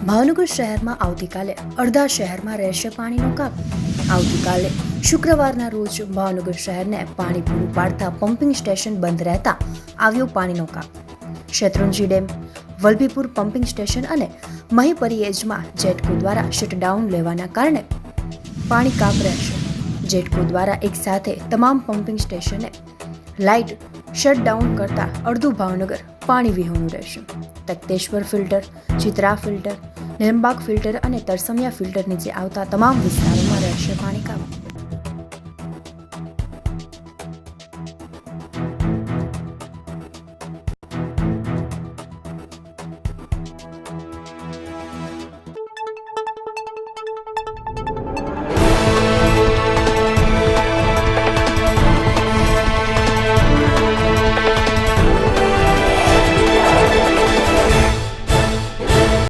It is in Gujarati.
ભાવનગર શહેરમાં આવતીકાલે અડધા શહેરમાં રહેશે પાણીનો કાપ. આવતીકાલે શુક્રવારના રોજ ભાવનગર શહેરને પાણી પૂરું પાડતા પમ્પિંગ સ્ટેશન બંધ રહેતા આવ્યો પાણીનો કાપ. Shetrunji dam, Vallabhipur pumping station અને મહીપરી એજમાં જેટકો દ્વારા શટડાઉન લેવાના કારણે પાણી કાપ રહેશે. જેટકો દ્વારા એક સાથે તમામ પમ્પિંગ સ્ટેશને લાઇટ શટડાઉન કરતા અડધું ભાવનગર પાણી વિહોણું રહેશે. Takhteshwar filter, Chitra filter, Nirambag filter અને તરસમિયા ફિલ્ટર નીચે આવતા તમામ વિસ્તારોમાં રહેશે પાણી કાપ.